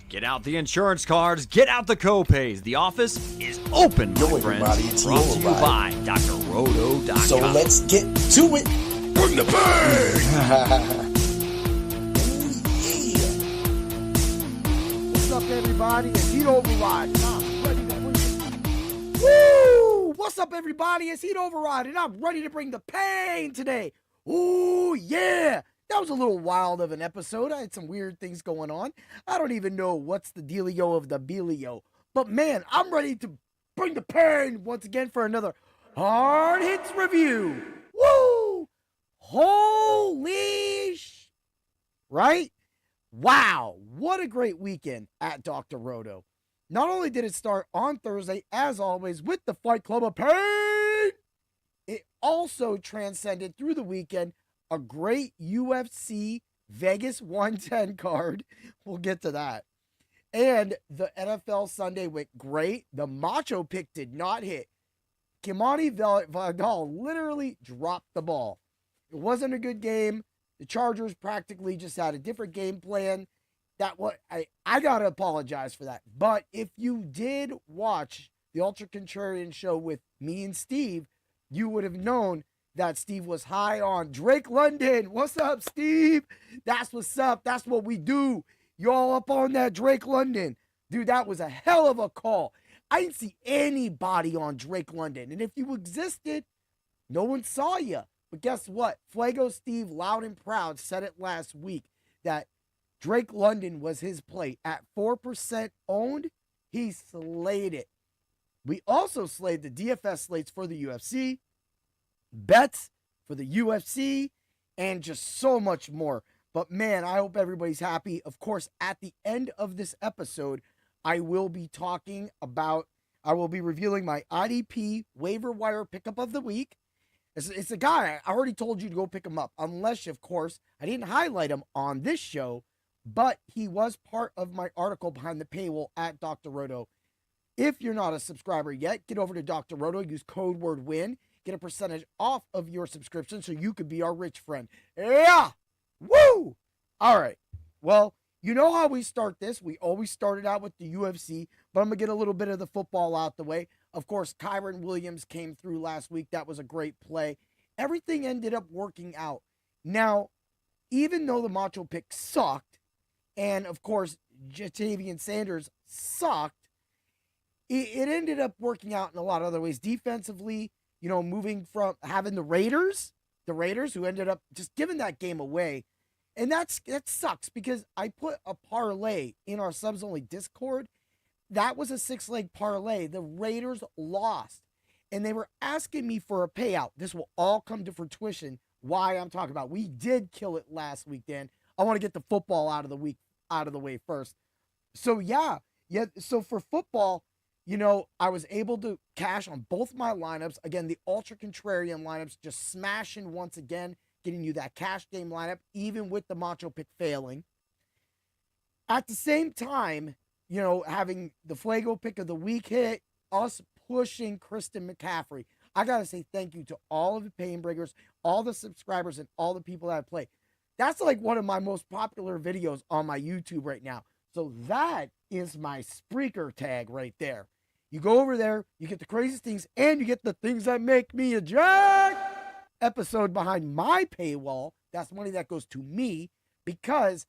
Get out the insurance cards, get out the co-pays. The office is open, my friends. It's Brought to you by drroto.com. So let's get to it. Bring the pain! What's up, everybody? It's Heat Override. I'm ready to bring the... Woo! What's up, everybody? It's Heat Override, and I'm ready to bring the pain today. Ooh, yeah! That was a little wild of an episode. I had some weird things going on. I don't even know what's the dealio of the bilio. But man, I'm ready to bring the pain once again for another Hard Hits review. Woo! Holy right? Wow, what a great weekend at Dr. Roto. Not only did it start on Thursday, as always, with the Fight Club of Pain, it also transcended through the weekend a great UFC Vegas 110 card. We'll get to that. And the NFL Sunday went great. The Macho Pick did not hit. Kimani Vidal literally dropped the ball. It wasn't a good game. The Chargers practically just had a different game plan. I got to apologize for that. But if you did watch the Ultra Contrarian show with me and Steve, you would have known that Steve was high on Drake London. What's up, Steve? That's what's up. That's what we do. Y'all up on that Drake London. Dude, that was a hell of a call. I didn't see anybody on Drake London. And if you existed, no one saw you. But guess what? Flago Steve, loud and proud, said it last week that Drake London was his play. At 4% owned, he slayed it. We also slayed the DFS slates for the UFC, bets for the UFC, and just so much more. But man, I hope everybody's happy. Of course, at the end of this episode, I will be revealing my IDP waiver wire pickup of the week. It's a guy, I already told you to go pick him up, unless, of course, I didn't highlight him on this show, but he was part of my article behind the paywall at Dr. Roto. If you're not a subscriber yet, get over to Dr. Roto, use code word WIN, get a percentage off of your subscription so you could be our rich friend. Yeah! Woo! All right. Well, you know how we start this. We always started out with the UFC, but I'm going to get a little bit of the football out the way. Of course, Kyron Williams came through last week. That was a great play. Everything ended up working out. Now, even though the Macho Pick sucked, and of course, Jatavian Sanders sucked, it ended up working out in a lot of other ways. Defensively, you know, moving from having the Raiders who ended up just giving that game away. And that sucks because I put a parlay in our subs only Discord. That was a 6-leg parlay. The Raiders lost, and they were asking me for a payout. This will all come to fruition. Why I'm talking about. We did kill it last week, Dan. I want to get the football out of the way first. So yeah. So for football, you know, I was able to cash on both my lineups. Again, the Ultra Contrarian lineups just smashing once again, getting you that cash game lineup, even with the Macho Pick failing. At the same time, you know, having the Flago Pick of the week hit, us pushing Christian McCaffrey. I got to say thank you to all of the Painbringers, all the subscribers, and all the people that play. That's like one of my most popular videos on my YouTube right now. So that is my Spreaker tag right there. You go over there, you get the craziest things, and you get the things that make me a jack episode behind my paywall. That's money that goes to me because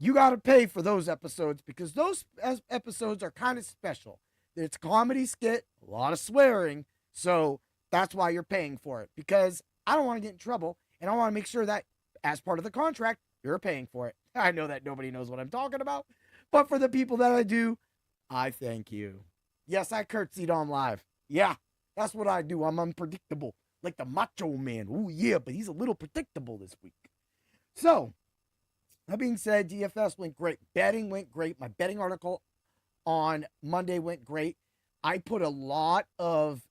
you got to pay for those episodes because those episodes are kind of special. It's a comedy skit, a lot of swearing, so that's why you're paying for it because I don't want to get in trouble, and I want to make sure that as part of the contract, you're paying for it. I know that nobody knows what I'm talking about, but for the people that I do, I thank you. Yes, I curtsied on live. Yeah, that's what I do. I'm unpredictable, like the Macho Man. Ooh, yeah, but he's a little predictable this week. So, that being said, DFS went great. Betting went great. My betting article on Monday went great. I put a lot of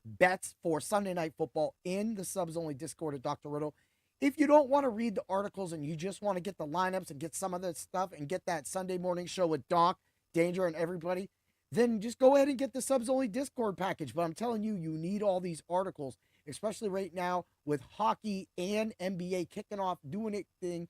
bets for Sunday Night Football in the subs-only Discord at Dr. Riddle. If you don't want to read the articles and you just want to get the lineups and get some of that stuff and get that Sunday morning show with Doc, Danger, and everybody, then just go ahead and get the subs-only Discord package. But I'm telling you, you need all these articles, especially right now with hockey and NBA kicking off, doing it thing.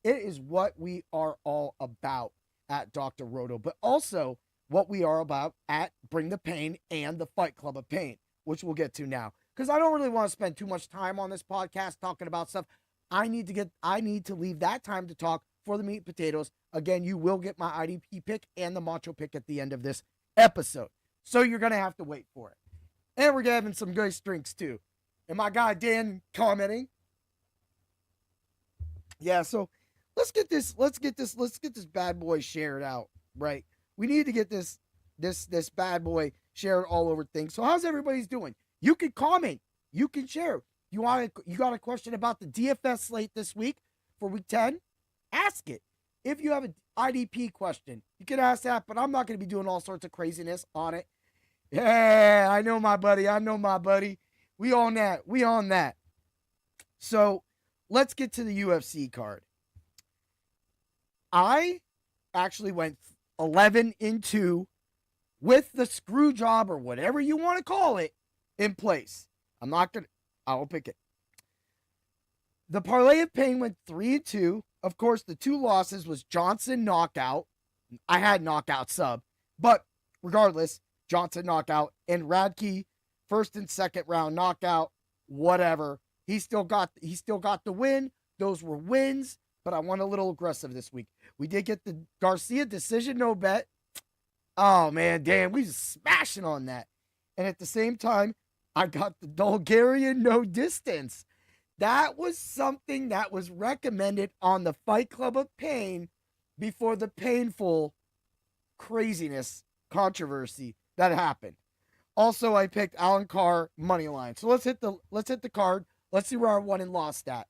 It is what we are all about. at Dr. Roto, but also what we are about at Bring the Pain and the Fight Club of Pain, which we'll get to now. Because I don't really want to spend too much time on this podcast talking about stuff. I need to leave that time to talk for the meat and potatoes. Again, you will get my IDP pick and the Macho Pick at the end of this episode. So you're going to have to wait for it. And we're having some good drinks too. And my guy Dan commenting. Yeah, so let's get this bad boy shared out, right? We need to get this bad boy shared all over things. So how's everybody's doing? You can comment. You can share. You got a question about the DFS slate this week for week 10? Ask it. If you have an IDP question, you can ask that, but I'm not going to be doing all sorts of craziness on it. Yeah, I know my buddy. We on that. So let's get to the UFC card. I actually went 11-2 with the screw job or whatever you want to call it in place. I'll pick it. The parlay of pain went 3-2. Of course, the two losses was Johnson knockout. I had knockout sub, but regardless, Johnson knockout and Radke first and second round knockout. Whatever. He still got the win. Those were wins, but I went a little aggressive this week. We did get the Garcia decision, no bet. Oh man, damn, we just smashing on that. And at the same time, I got the Dulgarian no distance. That was something that was recommended on the Fight Club of Pain before the painful craziness controversy that happened. Also, I picked Alan Carr money line. So let's hit the card. Let's see where I won and lost at.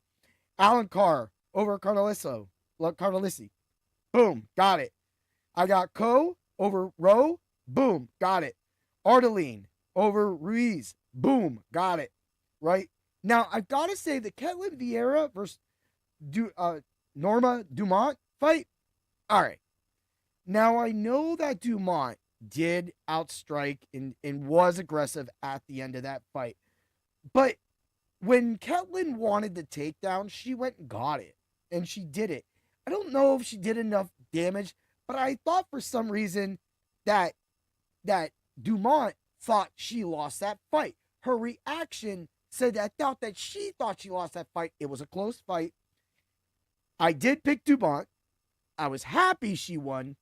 Alan Carr over Carnelisi. Boom, got it. I got Coe over Rowe. Boom, got it. Ardeline over Ruiz. Boom, got it. Right? Now, I've got to say the Ketlin Vieira versus Norma Dumont fight. All right. Now, I know that Dumont did outstrike and was aggressive at the end of that fight. But when Ketlin wanted the takedown, she went and got it. And she did it. I don't know if she did enough damage, but I thought for some reason that Dumont thought she lost that fight. Her reaction said that she thought she lost that fight. It was a close fight. I did pick Dumont. I was happy she won.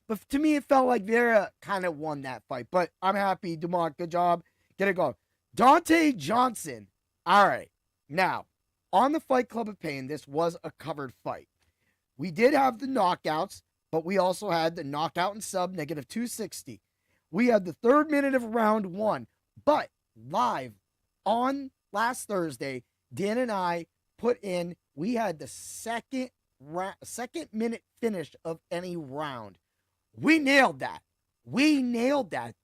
But to me, it felt like Vera kind of won that fight. But I'm happy. Dumont, good job. Get it going. Dante Johnson. All right. Now, on the Fight Club of Pain, this was a covered fight. We did have the knockouts, but we also had the knockout and sub negative 260. We had the third minute of round one. But live on last Thursday, Dan and I we had the second minute finish of any round. We nailed that.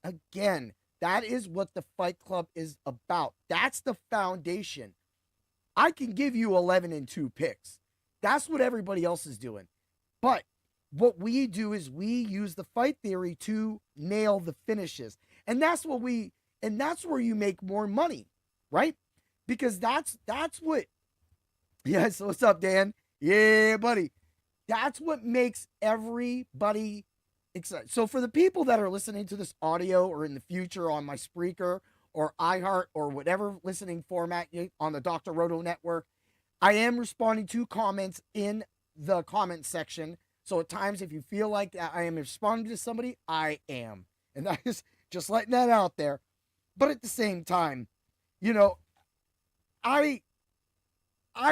Again, that is what the Fight Club is about. That's the foundation. I can give you 11-2 picks. That's what everybody else is doing. But what we do is we use the fight theory to nail the finishes. And that's where you make more money, right? Because that's what, yeah, so what's up, Dan? Yeah, buddy. That's what makes everybody excited. So for the people that are listening to this audio or in the future on my Spreaker or iHeart or whatever listening format on the Dr. Roto network, I am responding to comments in the comment section. So at times, if you feel like I am responding to somebody, I am. And that is just letting that out there. But at the same time, I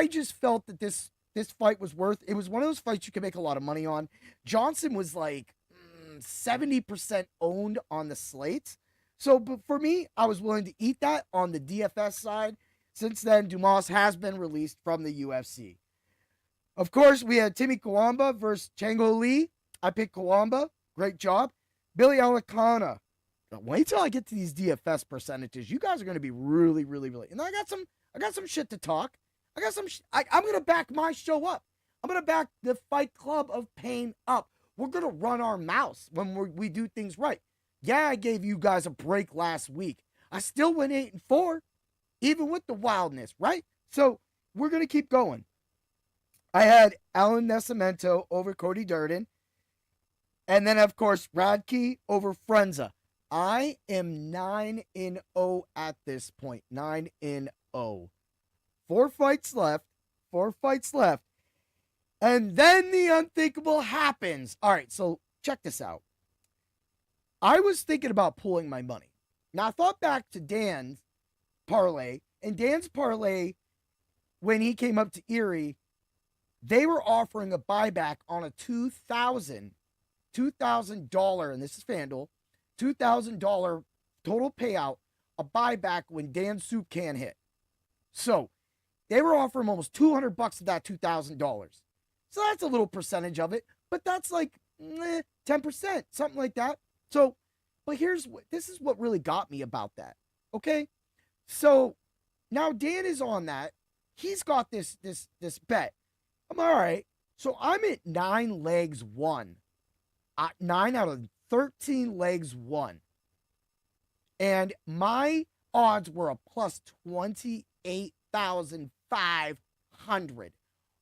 just felt that this fight was it was one of those fights you can make a lot of money on. Johnson was like 70% owned on the slate. So but for me, I was willing to eat that on the DFS side. Since then, Dumas has been released from the UFC. Of course, we had Timmy Kawamba versus Chango Lee. I picked Kawamba. Great job. Billy Alicana. Wait till I get to these DFS percentages. You guys are going to be really, really, really. And I got some shit to talk. I'm going to back my show up. I'm going to back the Fight Club of Pain up. We're going to run our mouths when we do things right. Yeah, I gave you guys a break last week. I still went 8-4, even with the wildness, right? So we're going to keep going. I had Alan Nascimento over Cody Durden. And then, of course, Radke over Frenza. I am 9-0 at this point. 9-0. 4 fights left. 4 fights left. And then the unthinkable happens. All right, so check this out. I was thinking about pulling my money. Now, I thought back to Dan's parlay. And Dan's parlay, when he came up to Erie, they were offering a buyback on a $2,000, and this is FanDuel, $2,000 total payout, a buyback when Dan's soup can hit. So they were offering almost $200 of that $2,000. So that's a little percentage of it, but that's like 10%, something like that. So, but this is what really got me about that. Okay. So now Dan is on that. He's got this bet. I'm all right. So I'm at 9 legs won. 9 out of 13 legs won. And my odds were a plus 28,500.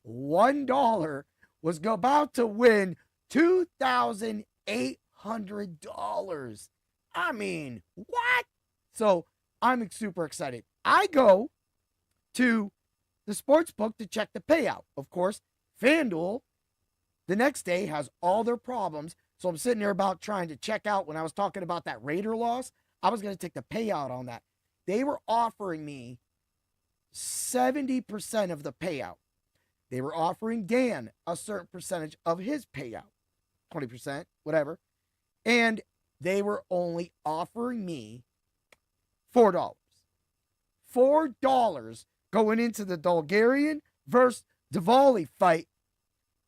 $1 was about to win $2,800. I mean, what? So I'm super excited. I go to the sports book to check the payout. Of course, FanDuel the next day has all their problems. So I'm sitting there about trying to check out when I was talking about that Raider loss. I was going to take the payout on that. They were offering me 70% of the payout. They were offering Dan a certain percentage of his payout, 20%, whatever. And they were only offering me $4. $4 going into the Dulgarian versus Del Valle fight.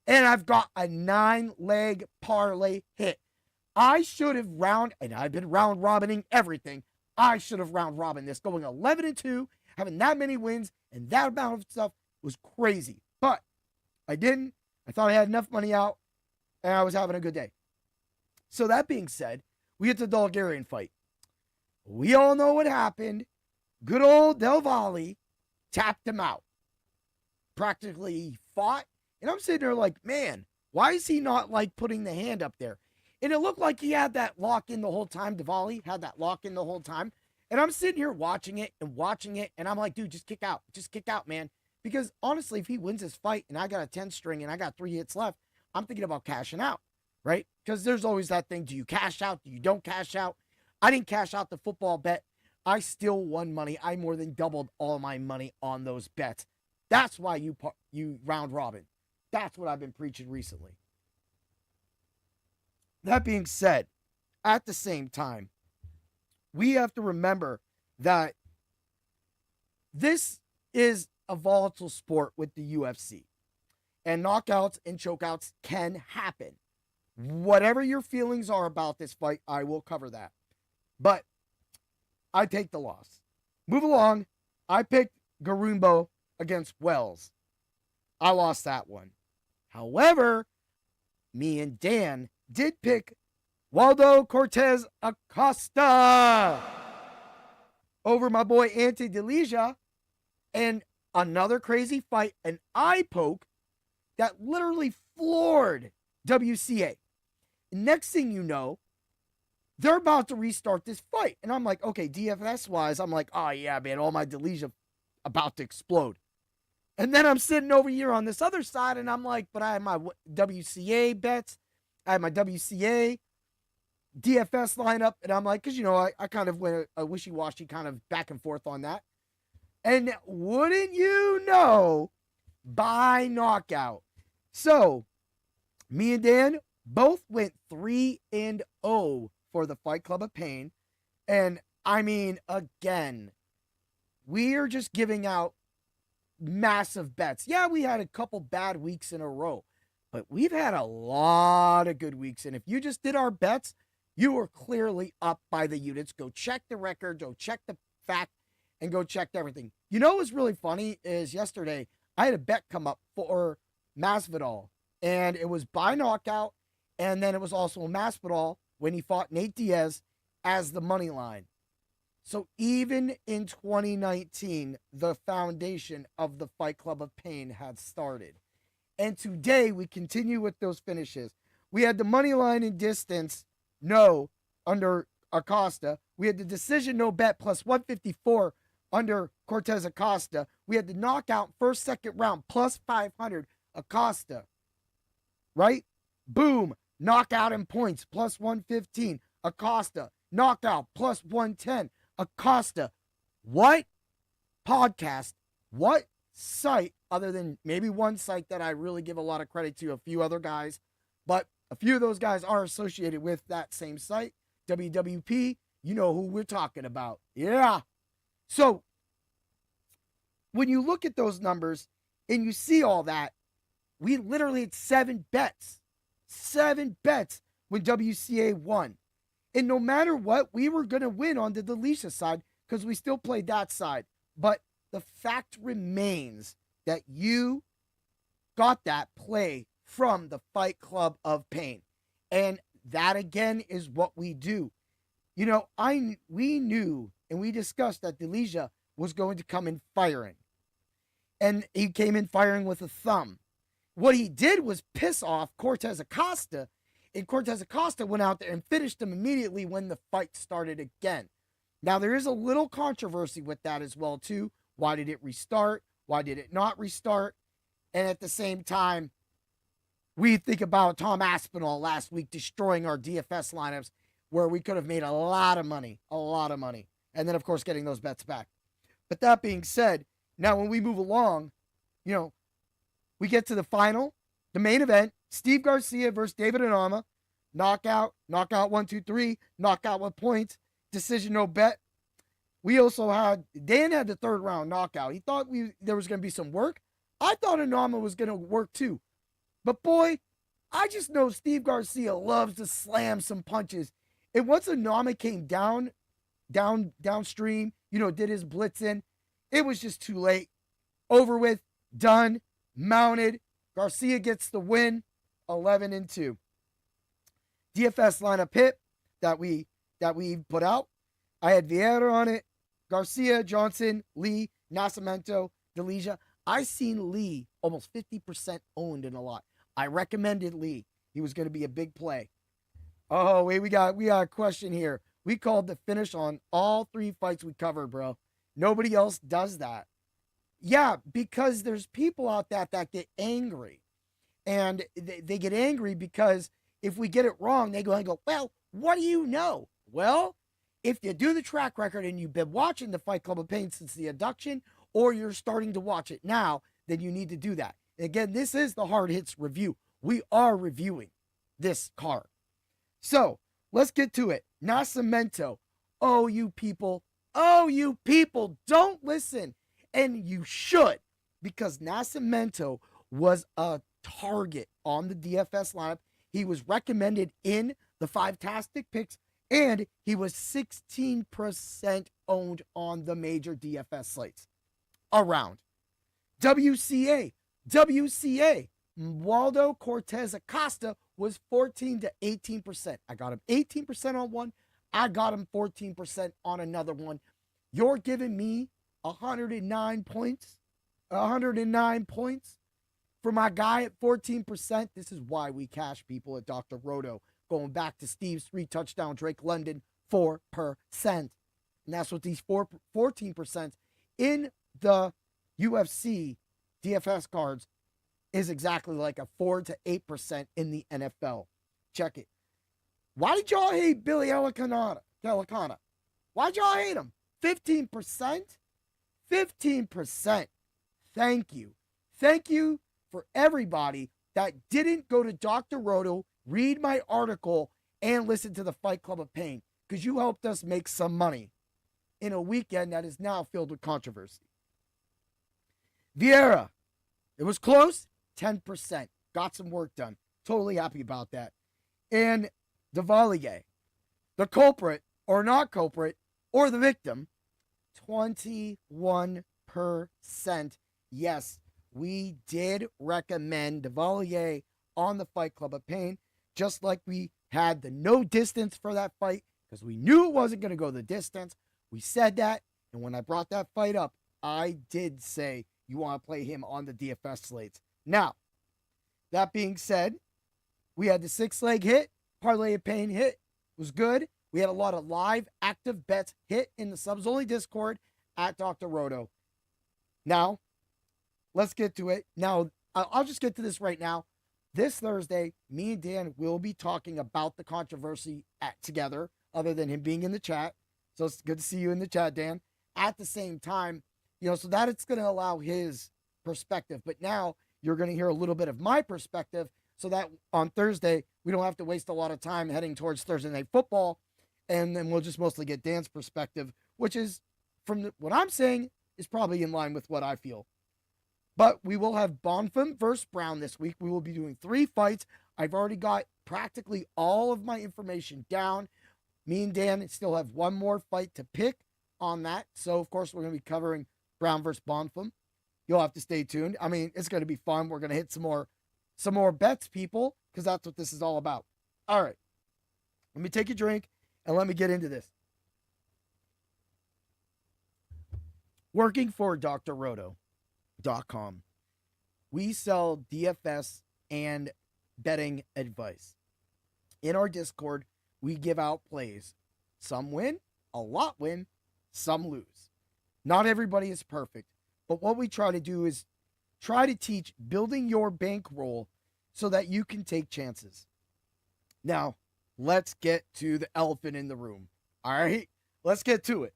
And I've got a 9-leg parlay hit. I should have and I've been round robining everything. I should have round robin this. Going 11-2, having that many wins and that amount of stuff was crazy. But I didn't. I thought I had enough money out and I was having a good day. So that being said, we get the Dulgarian fight. We all know what happened. Good old Del Valle tapped him out. Practically he fought. And I'm sitting there like, man, why is he not like putting the hand up there? And it looked like he had that lock in the whole time. Del Valle had that lock in the whole time. And I'm sitting here watching it. And I'm like, dude, just kick out. Just kick out, man. Because honestly, if he wins this fight and I got a 10 string and I got 3 hits left, I'm thinking about cashing out, right? Because there's always that thing. Do you cash out? Do you don't cash out? I didn't cash out the football bet. I still won money. I more than doubled all my money on those bets. That's why you round robin. That's what I've been preaching recently. That being said, at the same time, we have to remember that this is a volatile sport with the UFC. And knockouts and chokeouts can happen. Whatever your feelings are about this fight, I will cover that. But I take the loss. Move along. I picked Garumbo against Wells. I lost that one. However, me and Dan did pick Waldo Cortez Acosta over my boy Ante Delija, and another crazy fight, an eye poke that literally floored WCA. Next thing you know, they're about to restart this fight. And I'm like, okay, DFS-wise, I'm like, oh, yeah, man, all my Delija about to explode. And then I'm sitting over here on this other side, and I'm like, but I had my WCA bets. I had my WCA DFS lineup, and I'm like, because, you know, I kind of went a wishy-washy kind of back and forth on that. And wouldn't you know, by knockout. So, me and Dan both went 3-0 for the Fight Club of Pain. And, I mean, again, we are just giving out massive bets. Yeah, we had a couple bad weeks in a row, but we've had a lot of good weeks. And if you just did our bets, you were clearly up by the units. Go check the record, go check the fact, and go check everything. You know what's really funny is yesterday I had a bet come up for Masvidal, and it was by knockout, and then it was also Masvidal when he fought Nate Diaz as the money line. So even in 2019, the foundation of the Fight Club of Pain had started. And today we continue with those finishes. We had the money line in distance, no, under Acosta. We had the decision no bet plus 154 under Cortez Acosta. We had the knockout first, second round plus 500 Acosta. Right? Boom. Knockout in points plus 115 Acosta. Knockout plus 110 Acosta. What podcast, what site, other than maybe one site that I really give a lot of credit to, a few other guys, but a few of those guys are associated with that same site, WWP, you know who we're talking about. Yeah. So, when you look at those numbers and you see all that, we literally had 7 bets. 7 bets when WCA won. And no matter what, we were going to win on the Delisha side because we still played that side. But the fact remains that you got that play from the Fight Club of Pain. And that, again, is what we do. You know, we knew and we discussed that Delisha was going to come in firing. And he came in firing with a thumb. What he did was piss off Cortez Acosta, and Cortez Acosta went out there and finished him immediately when the fight started again. Now, there is a little controversy with that as well, too. Why did it restart? Why did it not restart? And at the same time, we think about Tom Aspinall last week destroying our DFS lineups where we could have made a lot of money. And then, of course, getting those bets back. But that being said, now when we move along, you know, we get to the final, the main event, Steve Garcia versus David Onama. Knockout 1, 2, 3, knockout with points, decision no bet. We also had, Dan had the third round knockout. He thought there was going to be some work. I thought Onama was going to work too. But boy, I just know Steve Garcia loves to slam some punches. And once Onama came downstream, you know, did his blitz in, it was just too late. Over with, done, mounted. Garcia gets the win, 11-2. DFS lineup hit that we put out. I had Vieira on it, Garcia, Johnson, Lee, Nascimento, Delisha. I seen Lee almost 50% owned in a lot. I recommended Lee. He was going to be a big play. Oh, wait, we got a question here. We called the finish on all 3 fights we covered, bro. Nobody else does that. Yeah, because there's people out there that get angry. And they get angry because if we get it wrong, they go, well, what do you know? Well, if you do the track record and you've been watching the Fight Club of Pain since the induction, or you're starting to watch it now, then you need to do that. Again, this is the Hard Hits review. We are reviewing this card. So, let's get to it. Nascimento. Oh, you people, don't listen. And you should, because Nascimento was a target on the DFS lineup. He was recommended in the 5tastic picks, and he was 16% owned on the major DFS slates. Around. WCA. Waldo Cortez Acosta was 14 to 18%. I got him 18% on one. I got him 14% on another one. You're giving me 109 points. 109 points for my guy at 14%. This is why we cash people at Dr. Roto. Going back to Steve's 3-touchdown Drake London, 4%. And that's what these 14% in the UFC DFS cards is exactly like a 4 to 8% in the NFL. Check it. Why did y'all hate Billy Elicana? Why'd y'all hate him? 15%? 15%. Thank you. Thank you for everybody that didn't go to Dr. Roto, read my article, and listen to the Fight Club of Pain, because you helped us make some money in a weekend that is now filled with controversy. Vieira. It was close. 10%. Got some work done. Totally happy about that. And Del Valle. The culprit, or not culprit, or the victim, 21%. Yes, we did recommend Del Valle on the Fight Club of Pain, just like we had the no distance for that fight, because we knew it wasn't going to go the distance. We said that, and when I brought that fight up, I did say you want to play him on the DFS slates. Now, that being said, We had the 6-leg hit, parlay of pain hit, was good. We had a lot of live active bets hit in the subs only Discord at Dr. Roto. Now, let's get to it. Now, I'll just get to this right now. This Thursday, me and Dan will be talking about the controversy together, other than him being in the chat. So it's good to see you in the chat, Dan. At the same time, so that it's going to allow his perspective. But now you're going to hear a little bit of my perspective so that on Thursday, we don't have to waste a lot of time heading towards Thursday Night Football. And then we'll just mostly get Dan's perspective, which is, from what I'm saying, is probably in line with what I feel. But we will have Bonfim versus Brown this week. We will be doing 3 fights. I've already got practically all of my information down. Me and Dan still have one more fight to pick on that. So, of course, we're going to be covering Brown versus Bonfim. You'll have to stay tuned. I mean, it's going to be fun. We're going to hit some more bets, people, because that's what this is all about. All right. Let me take a drink and let me get into this. Working for drroto.com, we sell DFS and betting advice. In our Discord, we give out plays. Some win, a lot win, some lose. Not everybody is perfect, but what we try to do is try to teach building your bankroll so that you can take chances. Now, let's get to the elephant in the room. All right, let's get to it.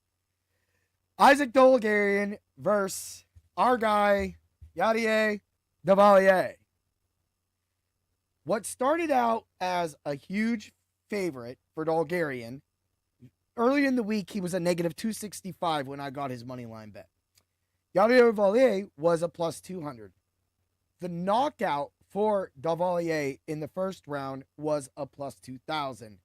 Isaac Dulgarian versus our guy, Yadier Del Valle. What started out as a huge favorite for Dulgarian, early in the week, he was a negative 265 when I got his money line bet. Yadier Del Valle was a plus 200. The knockout for Del Valle in the first round was a plus 2,000.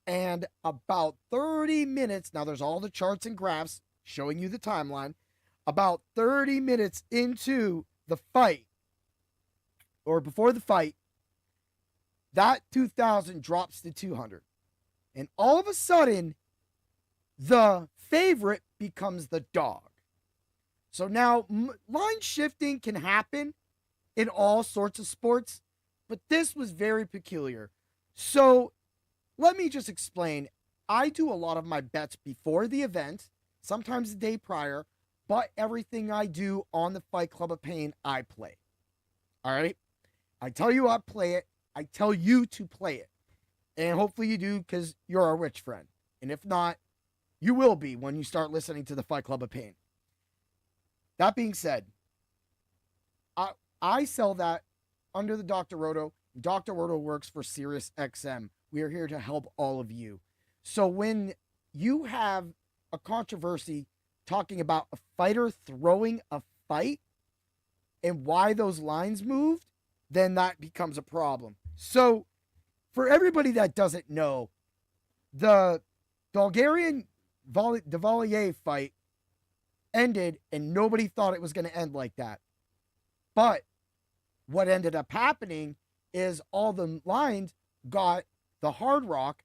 And about 30 minutes, now there's all the charts and graphs showing you the timeline, about 30 minutes into the fight, or before the fight, that 2,000 drops to 200. And all of a sudden, the favorite becomes the dog. So now, line shifting can happen in all sorts of sports, but this was very peculiar. So let me just explain. I do a lot of my bets before the event, sometimes the day prior, but everything I do on the Fight Club of Pain, I play. All right? I tell you I play it. I tell you to play it. And hopefully you do, because you're a rich friend. And if not, you will be when you start listening to the Fight Club of Pain. That being said, I sell that under the Dr. Roto. Dr. Roto works for SiriusXM. We are here to help all of you. So when you have a controversy talking about a fighter throwing a fight and why those lines moved, then that becomes a problem. So for everybody that doesn't know, the Dulgarian Del Valle fight ended and nobody thought it was going to end like that. But what ended up happening is all the lines got the Hard Rock,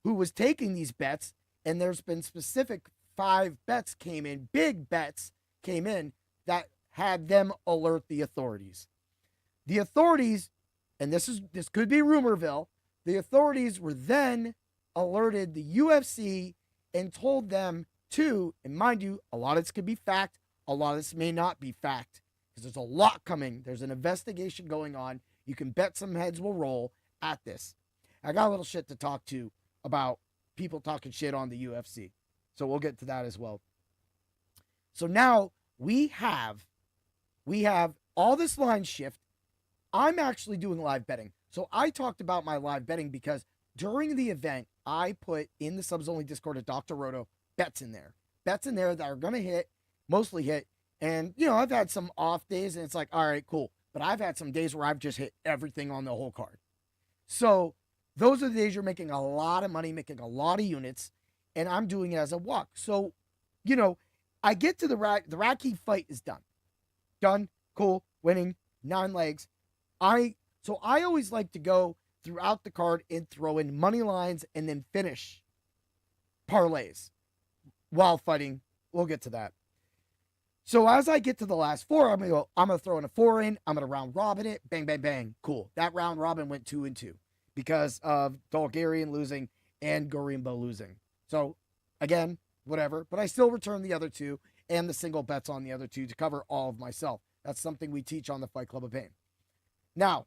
who was taking these bets, and there's been specific 5 bets came in, big bets came in, that had them alert the authorities. The authorities, and this could be Rumorville, the authorities were then alerted the UFC and told them to, and mind you, a lot of this could be fact, a lot of this may not be fact, because there's a lot coming. There's an investigation going on. You can bet some heads will roll at this. I got a little shit to talk to about people talking shit on the UFC. So we'll get to that as well. So now we have all this line shift. I'm actually doing live betting. So I talked about my live betting because during the event, I put in the subs only Discord at Dr. Roto bets in there. Bets in there that are going to hit, mostly hit. And, I've had some off days and it's like, all right, cool. But I've had some days where I've just hit everything on the whole card. So those are the days you're making a lot of money, making a lot of units, and I'm doing it as a walk. So, I get to the Raki fight is done. Done, cool, winning, 9 legs. So I always like to go throughout the card and throw in money lines and then finish parlays while fighting. We'll get to that. So as I get to the last 4, I'm going to throw in a 4 in. I'm going to round robin it. Bang, bang, bang. Cool. That round robin went 2 and 2. because of Dulgarian losing and Gorimbo losing. So, again, whatever. But I still return the other two and the single bets on the other two to cover all of myself. That's something we teach on the Fight Club of Pain. Now,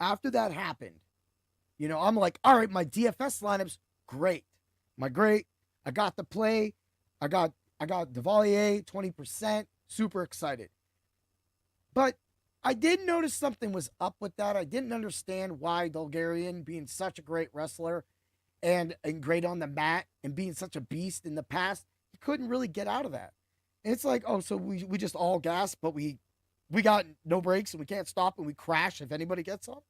after that happened, I'm like, all right, my DFS lineups, great. I got the play. I got Del Valle, 20%, super excited. But I did notice something was up with that. I didn't understand why Dulgarian, being such a great wrestler and great on the mat and being such a beast in the past, he couldn't really get out of that. And it's like, oh, so we just all gas, but we got no brakes and we can't stop and we crash if anybody gets on us.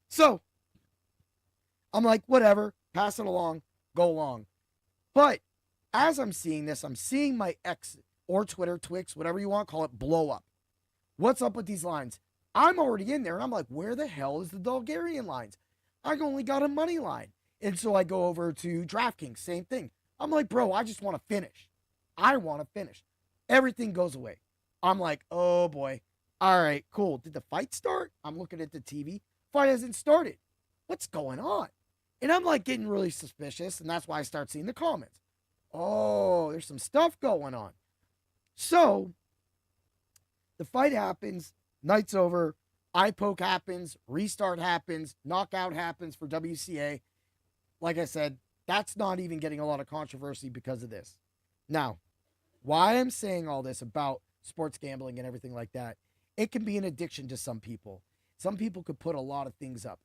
So I'm like, whatever, pass it along, go along. But as I'm seeing this, I'm seeing my X or Twitter, Twix, whatever you want to call it, blow up. What's up with these lines? I'm already in there, and I'm like, where the hell is the Dulgarian lines? I only got a money line. And so I go over to DraftKings, same thing. I'm like, bro, I just want to finish. I want to finish. Everything goes away. I'm like, oh boy. All right, cool. Did the fight start? I'm looking at the TV. Fight hasn't started. What's going on? And I'm like getting really suspicious, and that's why I start seeing the comments. Oh, there's some stuff going on. So the fight happens, night's over, eye poke happens, restart happens, knockout happens for WCA. Like I said, that's not even getting a lot of controversy because of this. Now, why I'm saying all this about sports gambling and everything like that, it can be an addiction to some people. Some people could put a lot of things up.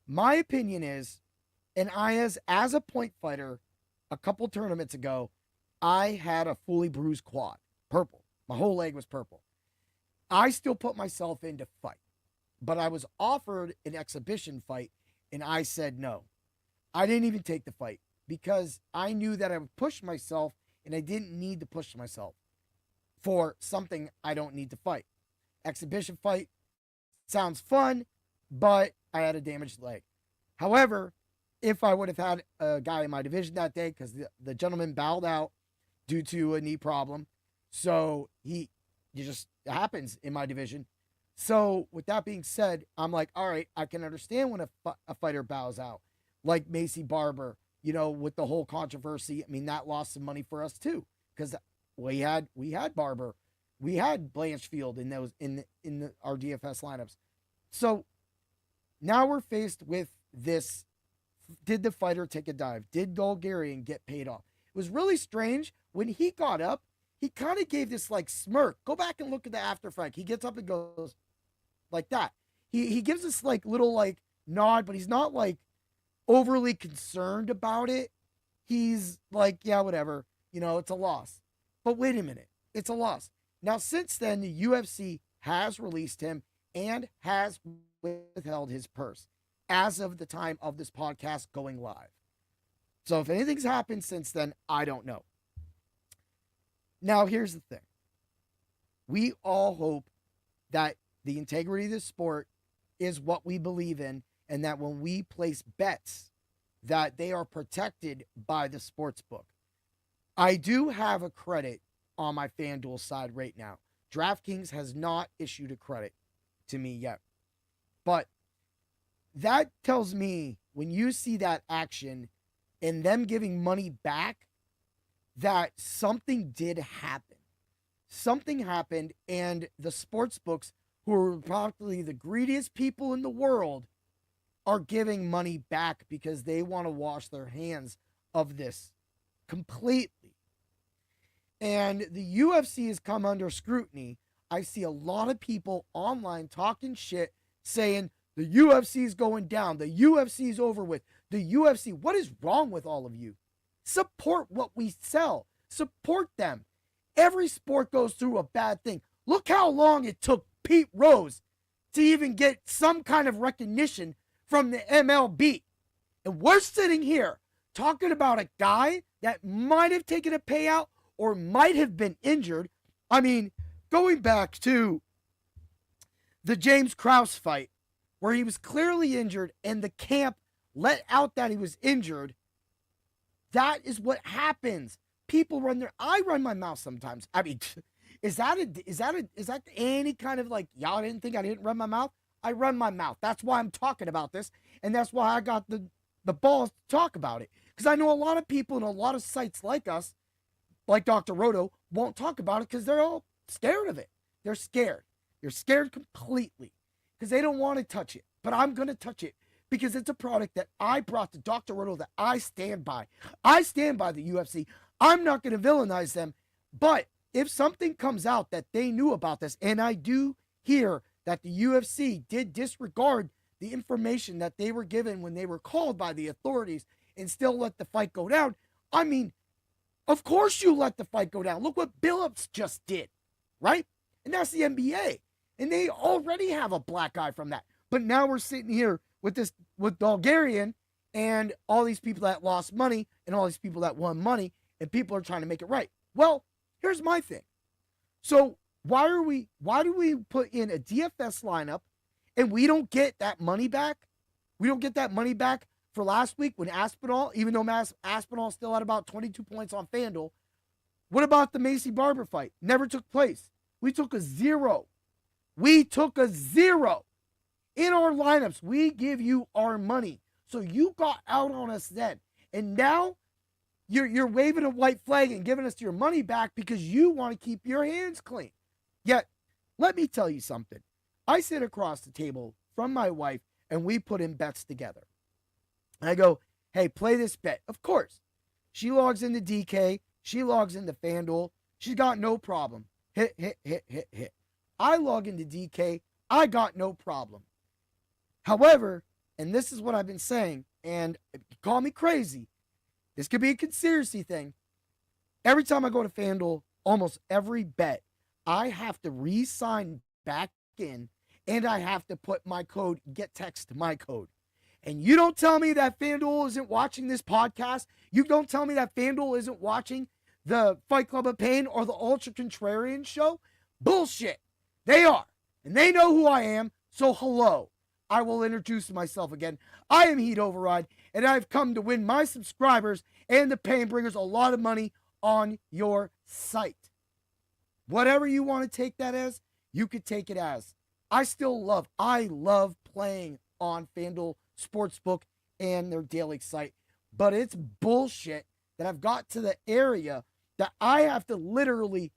My opinion is, and as a point fighter, a couple tournaments ago, I had a fully bruised quad, purple. My whole leg was purple. I still put myself in to fight, but I was offered an exhibition fight, and I said no. I didn't even take the fight because I knew that I would push myself, and I didn't need to push myself for something I don't need to fight. Exhibition fight sounds fun, but I had a damaged leg. However, if I would have had a guy in my division that day, because the gentleman bowed out due to a knee problem, so it just happens in my division. So with that being said, I'm like, all right, I can understand when a fighter bows out, like Macy Barber, with the whole controversy. I mean, that lost some money for us too, because we had Barber, we had Blanchfield in our DFS lineups. So now we're faced with this. Did the fighter take a dive? Did Dulgarian get paid off? It was really strange. When he got up, he kind of gave this like smirk. Go back and look at the after fight. He gets up and goes like that. He gives this like little like nod, but he's not like overly concerned about it. He's like, yeah, whatever. It's a loss. But wait a minute. It's a loss. Now, since then, the UFC has released him and has withheld his purse as of the time of this podcast going live. So if anything's happened since then, I don't know. Now, here's the thing. We all hope that the integrity of the sport is what we believe in, and that when we place bets, that they are protected by the sports book. I do have a credit on my FanDuel side right now. DraftKings has not issued a credit to me yet. But that tells me when you see that action and them giving money back, that something did happen. Something happened, and the sports books, who are probably the greediest people in the world, are giving money back because they want to wash their hands of this completely. And the UFC has come under scrutiny. I see a lot of people online talking shit, saying the UFC is going down. The UFC is over with. The UFC, what is wrong with all of you? Support what we sell. Support them. Every sport goes through a bad thing. Look how long it took Pete Rose to even get some kind of recognition from the MLB. And we're sitting here talking about a guy that might have taken a payout or might have been injured. I mean, going back to the James Krause fight, where he was clearly injured and the camp let out that he was injured. That is what happens. People I run my mouth sometimes. I mean, is that any kind of like, y'all didn't think I didn't run my mouth? I run my mouth. That's why I'm talking about this. And that's why I got the balls to talk about it. Because I know a lot of people and a lot of sites like us, like Dr. Roto, won't talk about it because they're all scared of it. They're scared. They're scared completely because they don't want to touch it. But I'm going to touch it because it's a product that I brought to Dr. Roto that I stand by. I stand by the UFC. I'm not going to villainize them. But if something comes out that they knew about this, and I do hear that the UFC did disregard the information that they were given when they were called by the authorities and still let the fight go down, I mean, of course you let the fight go down. Look what Billups just did, right? And that's the NBA. And they already have a black eye from that. But now we're sitting here with Dulgarian and all these people that lost money and all these people that won money, and people are trying to make it right. Well, here's my thing. So why do we put in a DFS lineup and we don't get that money back? We don't get that money back for last week when Aspinall, even though Aspinall still had about 22 points on FanDuel. What about the Macy Barber fight? Never took place. We took a 0. We took a 0. In our lineups, we give you our money. So you got out on us then. And now you're waving a white flag and giving us your money back because you want to keep your hands clean. Yet, let me tell you something. I sit across the table from my wife and we put in bets together. I go, hey, play this bet. Of course. She logs into DK. She logs into FanDuel. She's got no problem. Hit, hit, hit, hit, hit. I log into DK. I got no problem. However, and this is what I've been saying, and call me crazy, this could be a conspiracy thing. Every time I go to FanDuel, almost every bet, I have to re-sign back in, and I have to put my code, get text to my code. And you don't tell me that FanDuel isn't watching this podcast. You don't tell me that FanDuel isn't watching the Fight Club of Pain or the Ultra Contrarian show. Bullshit. They are. And they know who I am. So hello. I will introduce myself again. I am Heat Override, and I've come to win my subscribers and the Painbringers a lot of money on your site. Whatever you want to take that as, you could take it as. I love playing on FanDuel Sportsbook and their daily site. But it's bullshit that I've got to the area that I have to literally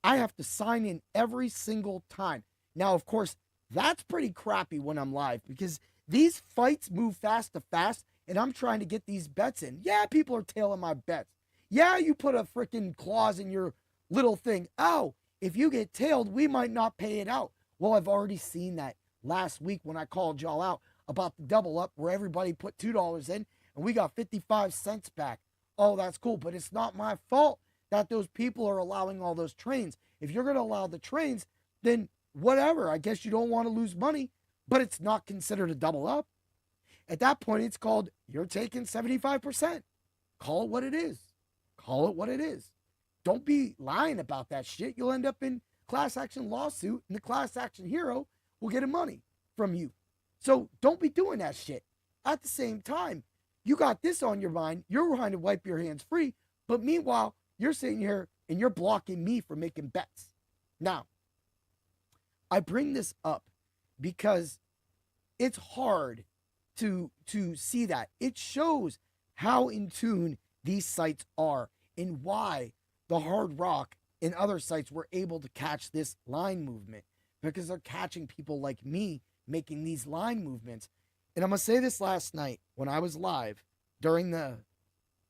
I have to sign in every single time. Now, of course, that's pretty crappy when I'm live because these fights move fast to fast and I'm trying to get these bets in. Yeah, people are tailing my bets. Yeah, you put a freaking clause in your little thing. Oh, if you get tailed, we might not pay it out. Well, I've already seen that last week when I called y'all out about the double up where everybody put $2 in and we got 55 cents back. Oh, that's cool, but it's not my fault that those people are allowing all those trains. If you're going to allow the trains, then whatever. I guess you don't want to lose money, but it's not considered a double up. At that point, it's called you're taking 75%. Call it what it is. Call it what it is. Don't be lying about that shit. You'll end up in class action lawsuit and the class action hero will get money from you. So don't be doing that shit. At the same time, you got this on your mind. You're trying to wipe your hands free. But meanwhile, you're sitting here and you're blocking me from making bets. Now, I bring this up because it's hard to see that. It shows how in tune these sites are and why the Hard Rock and other sites were able to catch this line movement because they're catching people like me making these line movements. And I'm going to say this last night when I was live during the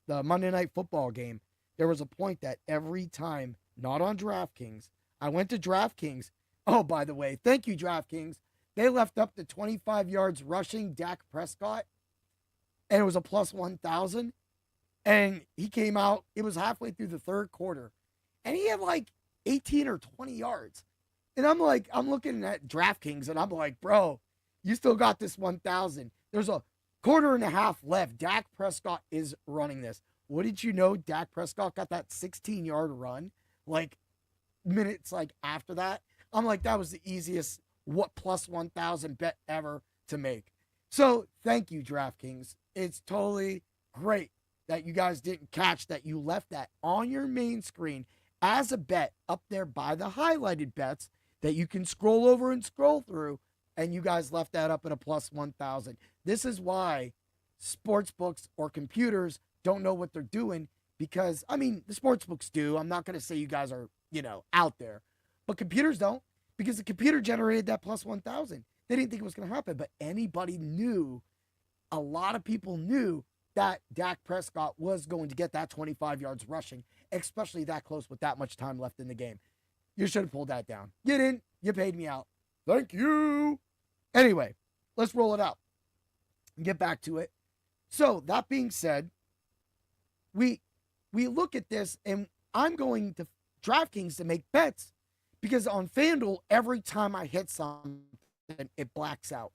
Monday Night Football game, there was a point that every time, not on DraftKings, I went to DraftKings. Oh, by the way, thank you, DraftKings. They left up to 25 yards rushing Dak Prescott, and it was a plus 1,000. And he came out, it was halfway through the third quarter, and he had like 18 or 20 yards. And I'm looking at DraftKings, and I'm like, bro, you still got this 1,000. There's a quarter and a half left. Dak Prescott is running this. What did you know? Dak Prescott got that 16-yard run, like minutes like after that. I'm like, that was the easiest plus 1,000 bet ever to make. So thank you, DraftKings. It's totally great that you guys didn't catch that. You left that on your main screen as a bet up there by the highlighted bets that you can scroll over and scroll through and you guys left that up at a plus 1,000. This is why sports books or computers don't know what they're doing, because, I mean, the sports books do. I'm not going to say you guys are, out there, but computers don't, because the computer generated that plus 1,000. They didn't think it was going to happen, but anybody knew, a lot of people knew that Dak Prescott was going to get that 25 yards rushing, especially that close with that much time left in the game. You should have pulled that down. You didn't. You paid me out. Thank you. Anyway, let's roll it out and get back to it. So that being said, we look at this, and I'm going to DraftKings to make bets, because on FanDuel, every time I hit something, it blacks out.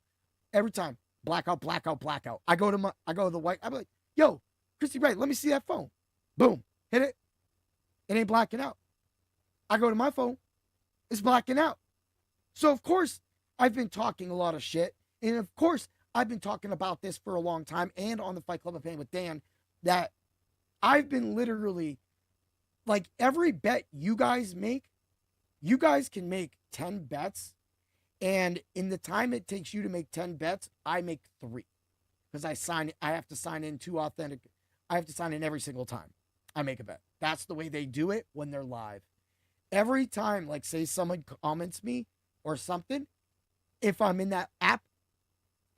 Every time. Blackout, blackout, blackout. I go to the white. I'm like, yo, Christy Wright, let me see that phone. Boom. Hit it. It ain't blacking out. I go to my phone. It's blacking out. So, of course, I've been talking a lot of shit. And, of course, I've been talking about this for a long time, and on the Fight Club of Pain with Dan, that I've been literally, like, every bet you guys make, you guys can make 10 bets. And in the time it takes you to make 10 bets, I make 3. Because I have to sign in I have to sign in every single time I make a bet. That's the way they do it when they're live. Every time, like, say someone comments me or something, if I'm in that app,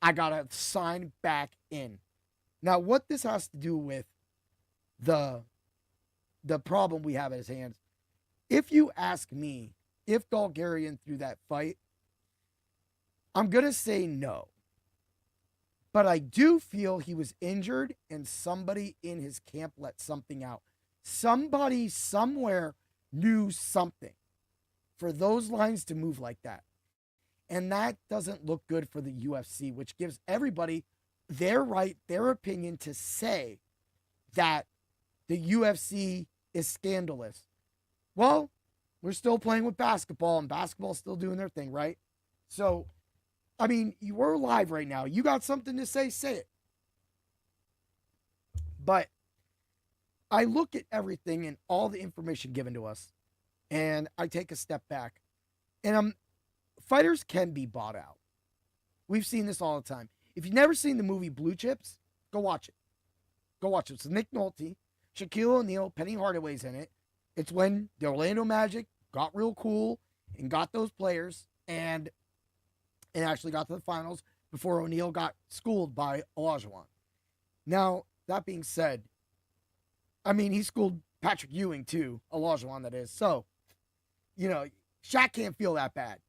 I gotta sign back in. Now, what this has to do with the problem we have at his hands, if you ask me if Dulgarian threw that fight, I'm going to say no. But I do feel he was injured, and somebody in his camp let something out. Somebody somewhere knew something for those lines to move like that. And that doesn't look good for the UFC, which gives everybody their right, their opinion to say that the UFC is scandalous. Well, we're still playing with basketball, and basketball's still doing their thing, right? So, I mean, we're live right now. You got something to say it. But I look at everything and all the information given to us, and I take a step back. And fighters can be bought out. We've seen this all the time. If you've never seen the movie Blue Chips, go watch it. Go watch it. It's Nick Nolte, Shaquille O'Neal, Penny Hardaway's in it. It's when the Orlando Magic got real cool and got those players, and actually got to the finals before O'Neal got schooled by Olajuwon. Now, that being said, I mean, he schooled Patrick Ewing too, Olajuwon that is. So, Shaq can't feel that bad.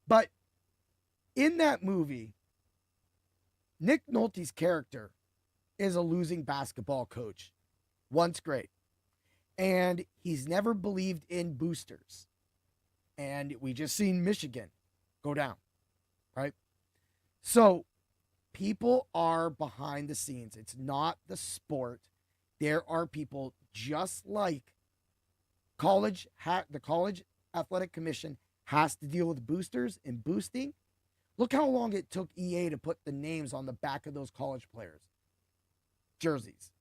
But in that movie, Nick Nolte's character is a losing basketball coach. Once great. And he's never believed in boosters. And we just seen Michigan go down, right? So people are behind the scenes. It's not the sport. There are people just like the college athletic commission has to deal with boosters and boosting. Look how long it took EA to put the names on the back of those college players' jerseys.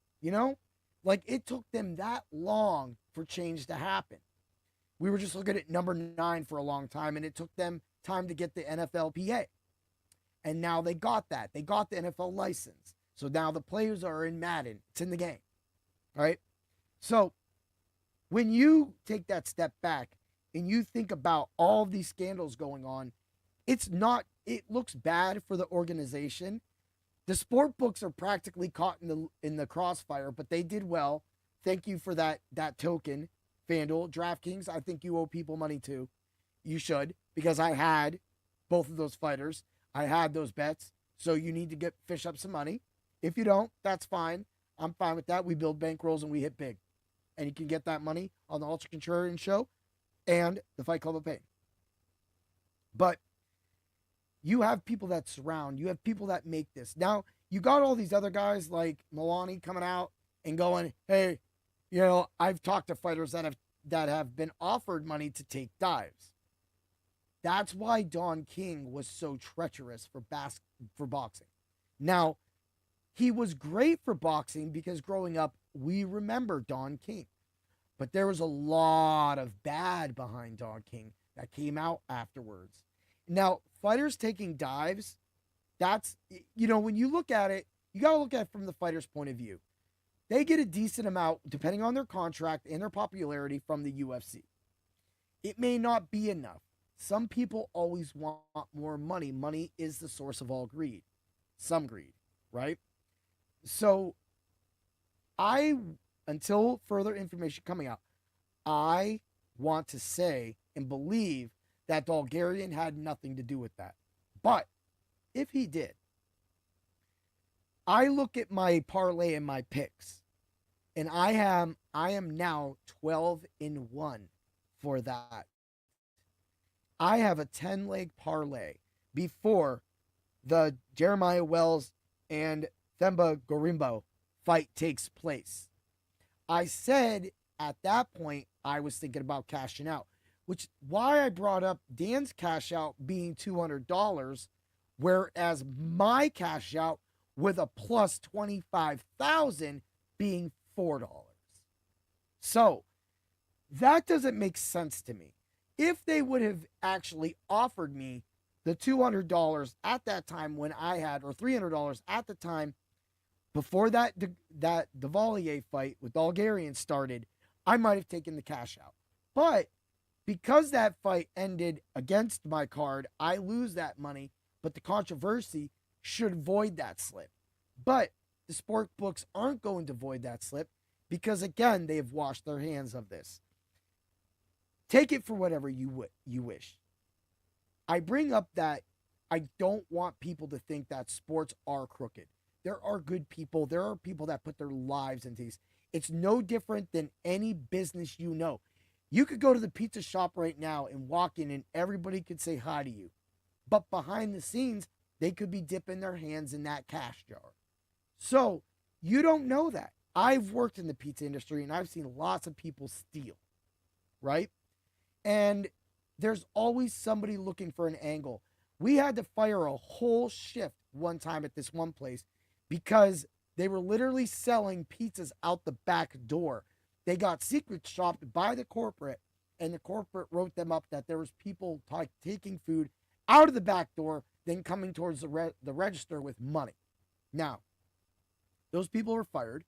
Like, it took them that long for change to happen. We were just looking at number 9 for a long time, and it took them time to get the NFLPA. And now they got that. They got the NFL license. So now the players are in Madden. It's in the game. All right? So when you take that step back and you think about all of these scandals going on, it looks bad for the organization. The sport books are practically caught in the crossfire, but they did well. Thank you for that token, FanDuel. DraftKings, I think you owe people money too. You should, because I had both of those fighters. I had those bets, so you need to fish up some money. If you don't, that's fine. I'm fine with that. We build bankrolls and we hit big. And you can get that money on the Ultra Contrarian Show and the Fight Club of Pain. But you have people that surround. You have people that make this. Now, you got all these other guys like Milani coming out and going, hey, I've talked to fighters that have been offered money to take dives. That's why Don King was so treacherous for boxing. Now, he was great for boxing because growing up, we remember Don King. But there was a lot of bad behind Don King that came out afterwards. Now, fighters taking dives, that's, when you look at it, you got to look at it from the fighter's point of view. They get a decent amount, depending on their contract and their popularity, from the UFC. It may not be enough. Some people always want more money. Money is the source of all greed. Some greed, right? So, until further information coming out, I want to say and believe that Dulgarian had nothing to do with that. But if he did, I look at my parlay and my picks, and I am now 12-1 for that. I have a 10-leg parlay before the Jeremiah Wells and Themba Gorimbo fight takes place. I said at that point I was thinking about cashing out, which why I brought up Dan's cash out being $200, whereas my cash out with a plus 25,000 being $4. So that doesn't make sense to me. If they would have actually offered me the $200 at that time when I had, or $300 at the time before that Del Valle fight with Dulgarian started, I might have taken the cash out. But because that fight ended against my card, I lose that money, but the controversy should void that slip. But the sport books aren't going to void that slip because, again, they have washed their hands of this. Take it for whatever you wish. I bring up that I don't want people to think that sports are crooked. There are good people. There are people that put their lives into these. It's no different than any business you know. You could go to the pizza shop right now and walk in and everybody could say hi to you. But behind the scenes, they could be dipping their hands in that cash jar. So you don't know that. I've worked in the pizza industry and I've seen lots of people steal, right? And there's always somebody looking for an angle. We had to fire a whole shift one time at this one place because they were literally selling pizzas out the back door. They got secret shopped by the corporate, and the corporate wrote them up that there was people taking food out of the back door, then coming towards the register with money. Now, those people were fired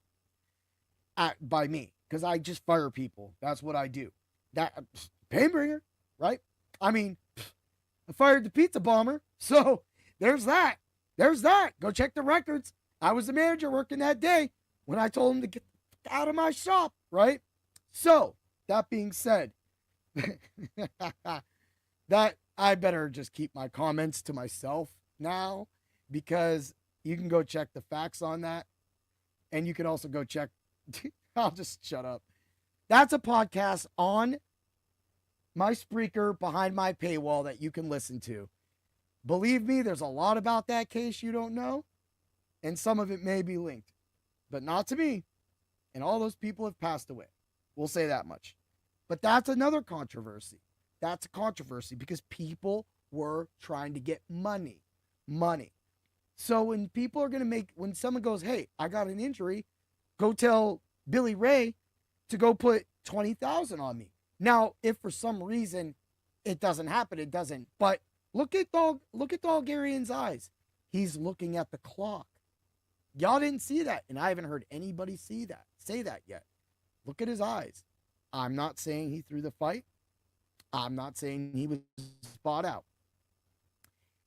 by me because I just fire people. That's what I do. That Painbringer, right? I mean, I fired the pizza bomber. So there's that. There's that. Go check the records. I was the manager working that day when I told him to get out of my shop, right? So that being said, that I better just keep my comments to myself now because you can go check the facts on that. And you can also go check. I'll just shut up. That's a podcast on my Spreaker behind my paywall that you can listen to. Believe me, there's a lot about that case you don't know, and some of it may be linked, but not to me. And all those people have passed away. We'll say that much. But that's another controversy. That's a controversy because people were trying to get money. Money. So when people are going to when someone goes, hey, I got an injury, go tell Billy Ray to go put 20,000 on me. Now, if for some reason it doesn't happen, it doesn't. But look at Dulgarian's eyes. He's looking at the clock. Y'all didn't see that, and I haven't heard anybody say that yet. Look at his eyes. I'm not saying he threw the fight. I'm not saying he was spot out.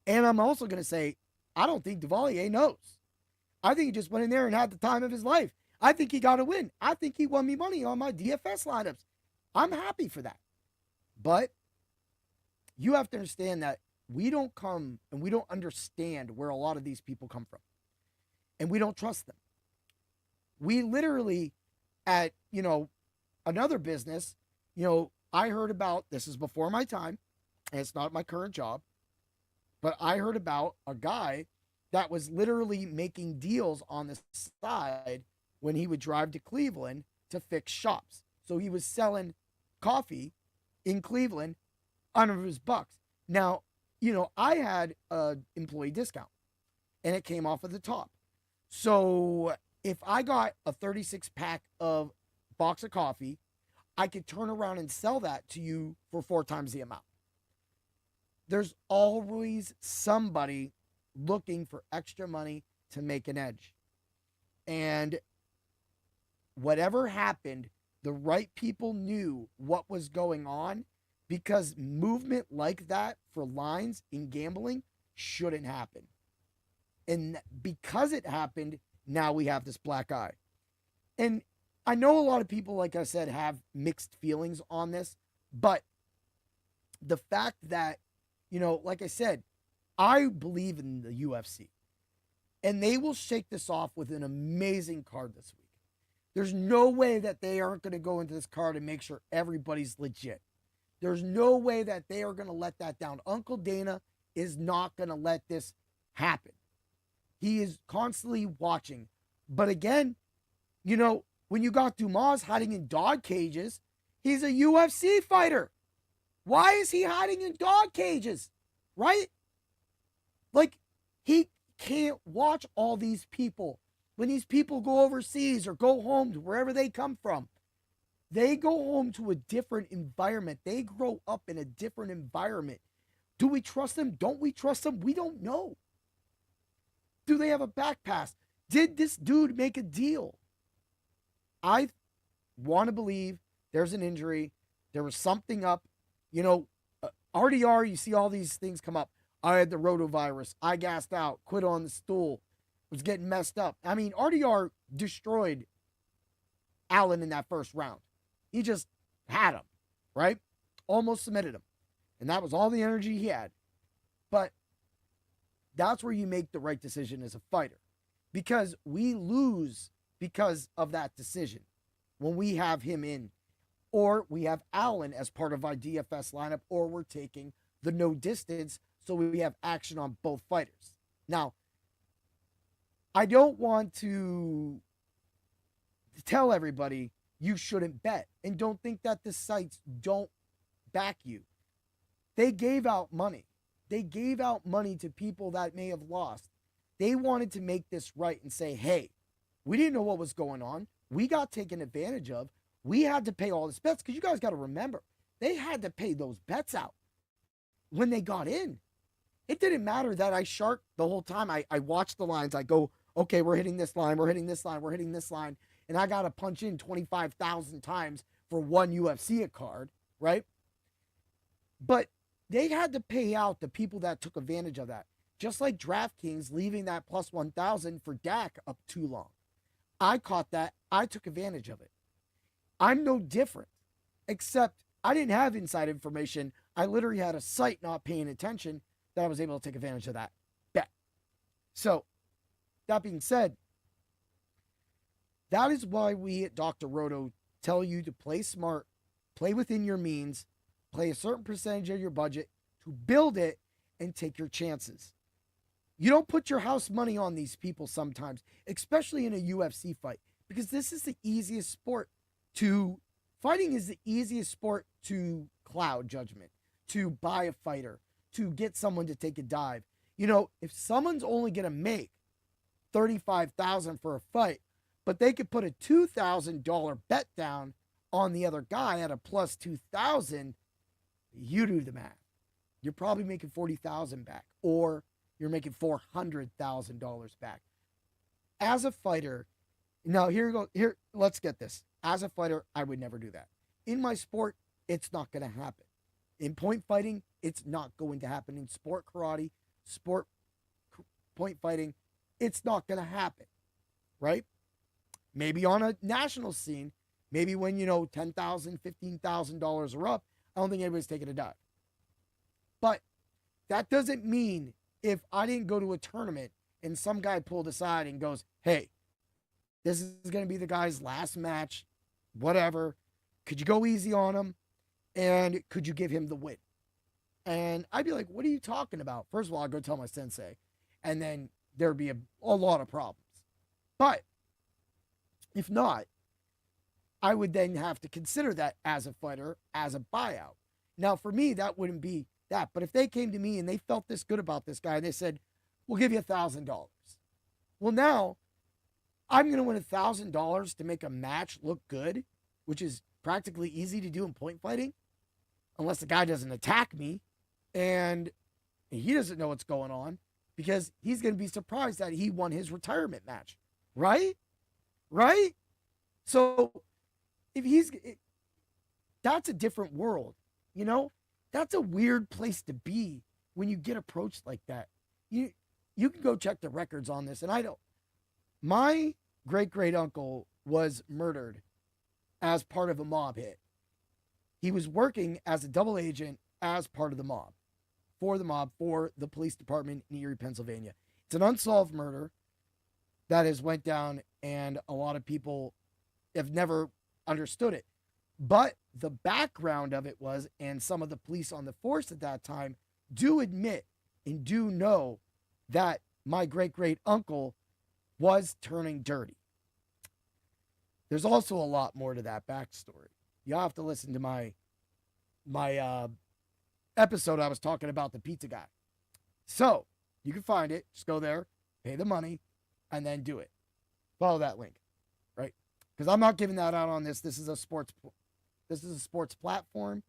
And I'm also going to say, I don't think Del Valle knows. I think he just went in there and had the time of his life. I think he got a win. I think he won me money on my DFS lineups. I'm happy for that. But you have to understand that we don't come and we don't understand where a lot of these people come from. And we don't trust them. We literally, at, another business, I heard about, this is before my time, and it's not my current job, but I heard about a guy that was literally making deals on the side when he would drive to Cleveland to fix shops. So he was selling coffee in Cleveland under his bucks. Now, I had an employee discount and it came off at the top. So if I got a 36-pack of box of coffee, I could turn around and sell that to you for 4 times the amount. there's always somebody looking for extra money to make an edge. And whatever happened, the right people knew what was going on, because movement like that for lines in gambling shouldn't happen. And because it happened, now we have this black eye. And I know a lot of people, like I said, have mixed feelings on this, but the fact that, like I said, I believe in the UFC, and they will shake this off with an amazing card this week. There's no way that they aren't going to go into this card and make sure everybody's legit. There's no way that they are going to let that down. Uncle Dana is not going to let this happen. He is constantly watching. But again, when you got Dumas hiding in dog cages, he's a UFC fighter. Why is he hiding in dog cages? Right? Like, he can't watch all these people. When these people go overseas or go home to wherever they come from, they go home to a different environment. They grow up in a different environment. Do we trust them? Don't we trust them? We don't know. Do they have a back pass? Did this dude make a deal? I want to believe there's an injury. There was something up. RDR, you see all these things come up. I had the rotavirus. I gassed out, quit on the stool, was getting messed up. I mean, RDR destroyed Allen in that first round. He just had him, right? Almost submitted him. And that was all the energy he had. But that's where you make the right decision as a fighter. Because we lose because of that decision when we have him in. Or we have Allen as part of our DFS lineup. Or we're taking the no distance so we have action on both fighters. Now, I don't want to tell everybody you shouldn't bet. And don't think that the sites don't back you. They gave out money. They gave out money to people that may have lost. They wanted to make this right and say, hey, we didn't know what was going on. We got taken advantage of. We had to pay all this bets, because you guys got to remember, they had to pay those bets out when they got in. It didn't matter that I sharked the whole time. I watched the lines. I go, okay, we're hitting this line. We're hitting this line. We're hitting this line. And I got to punch in 25,000 times for one UFC card, right? But they had to pay out the people that took advantage of that. Just like DraftKings leaving that plus 1,000 for Dak up too long. I caught that. I took advantage of it. I'm no different, except I didn't have inside information. I literally had a site not paying attention that I was able to take advantage of that bet. So, that being said, that is why we at Dr. Roto tell you to play smart, play within your means, play a certain percentage of your budget to build it and take your chances. You don't put your house money on these people sometimes, especially in a UFC fight, because this is the easiest sport to, fighting is the easiest sport to cloud judgment, to buy a fighter, to get someone to take a dive. If someone's only going to make $35,000 for a fight, but they could put a $2,000 bet down on the other guy at a plus 2,000, you do the math. You're probably making 40,000 back, or you're making $400,000 back. As a fighter, now here, let's get this. As a fighter, I would never do that. In my sport, it's not going to happen. In point fighting, it's not going to happen. In sport karate, point fighting, it's not going to happen, right? Maybe on a national scene, maybe when, $10,000, $15,000 are up, I don't think anybody's taking a dive. But that doesn't mean if I didn't go to a tournament and some guy pulled aside and goes, hey, this is going to be the guy's last match, whatever. Could you go easy on him? And could you give him the win? And I'd be like, what are you talking about? First of all, I'd go tell my sensei. And then there'd be a lot of problems. But if not, I would then have to consider that as a fighter, as a buyout. Now, for me, that wouldn't be that. But if they came to me and they felt this good about this guy and they said, we'll give you $1,000. Well, now I'm going to win $1,000 to make a match look good, which is practically easy to do in point fighting, unless the guy doesn't attack me, And he doesn't know what's going on because he's going to be surprised that he won his retirement match. Right? Right? So that's a different world. You know, that's a weird place to be when you get approached like that. You can go check the records on this. And my great uncle was murdered as part of a mob hit. He was working as a double agent as part of the mob, for the police department in Erie, Pennsylvania. It's an unsolved murder that has went down, and a lot of people have never understood it. But the background of it was, and some of the police on the force at that time do admit and do know that my great uncle was turning dirty. There's also a lot more to that backstory. You'll have to listen to my episode I was talking about the pizza guy. So you can find it. Just go there, pay the money, and then do it. Follow that link, right? Because I'm not giving that out on this. This is a sports platform.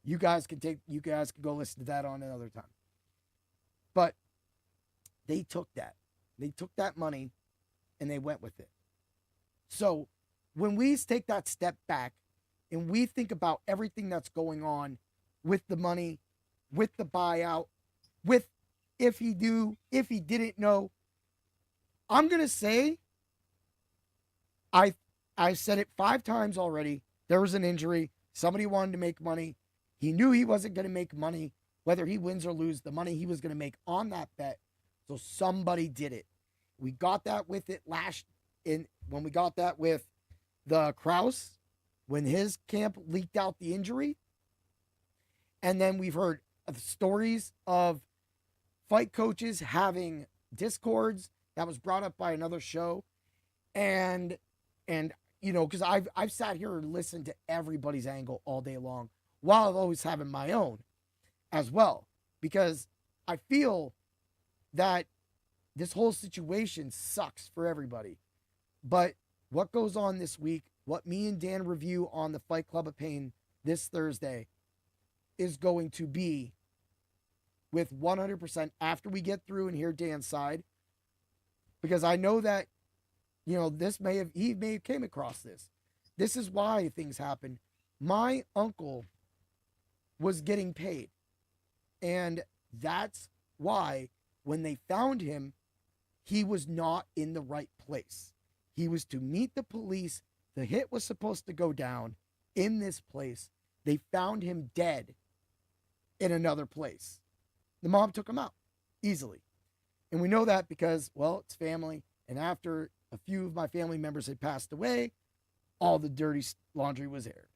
You guys can go listen to that on another time. But they took that money and they went with it. So when we take that step back and we think about everything that's going on with the money, with the buyout, with if he didn't know, I'm going to say, I said it 5 times already. There was an injury. Somebody wanted to make money. He knew he wasn't going to make money, whether he wins or lose, the money he was going to make on that bet. So somebody did it. We got that with it when we got that with the Kraus, when his camp leaked out the injury. And then we've heard stories of fight coaches having discords. That was brought up by another show. And you know, because I've sat here and listened to everybody's angle all day long, while I've always having my own as well. Because I feel that this whole situation sucks for everybody. But what goes on this week, what me and Dan review on the Fight Club of Pain this Thursday, is going to be with 100% after we get through and hear Dan's side. Because I know that, you know, he may have came across this. This is why things happen. My uncle was getting paid. And that's why when they found him, he was not in the right place. He was to meet the police. The hit was supposed to go down in this place. They found him dead in another place. The mob took him out easily. And we know that because, well, it's family. And after a few of my family members had passed away, all the dirty laundry was aired.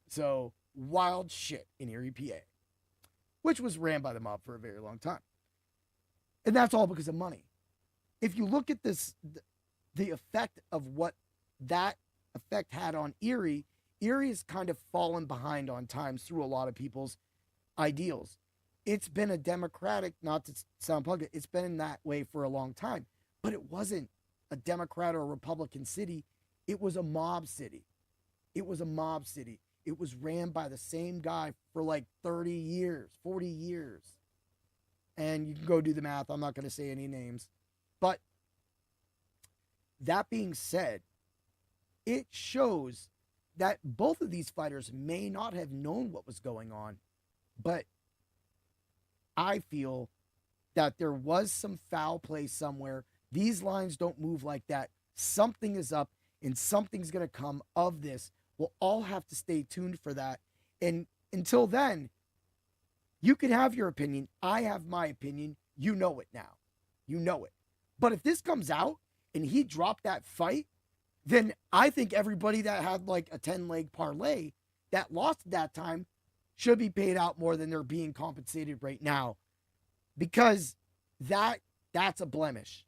So wild shit in Erie, PA, which was ran by the mob for a very long time. And that's all because of money. If you look at this, the effect of what that effect had on Erie has kind of fallen behind on times through a lot of people's ideals. It's been a democratic, not to sound plugged, it's been in that way for a long time, but it wasn't a Democrat or a Republican city. It was a mob city. It was a mob city. It was ran by the same guy for like 30 years, 40 years. And you can go do the math. I'm not going to say any names. But that being said, it shows that both of these fighters may not have known what was going on, but I feel that there was some foul play somewhere. These lines don't move like that. Something is up and something's going to come of this. We'll all have to stay tuned for that. And until then, you can have your opinion. I have my opinion. You know it now. You know it. But if this comes out and he dropped that fight, then I think everybody that had like a 10-leg parlay that lost at that time should be paid out more than they're being compensated right now, because that's a blemish.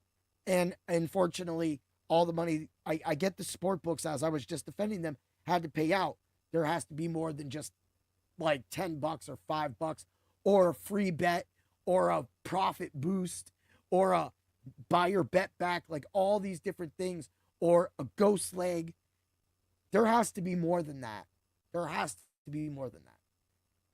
And unfortunately, all the money, I get the sport books, as I was just defending them, had to pay out. There has to be more than just like $10 or $5 or a free bet or a profit boost or a buy your bet back, like all these different things, or a ghost leg. There has to be more than that. There has to be more than that.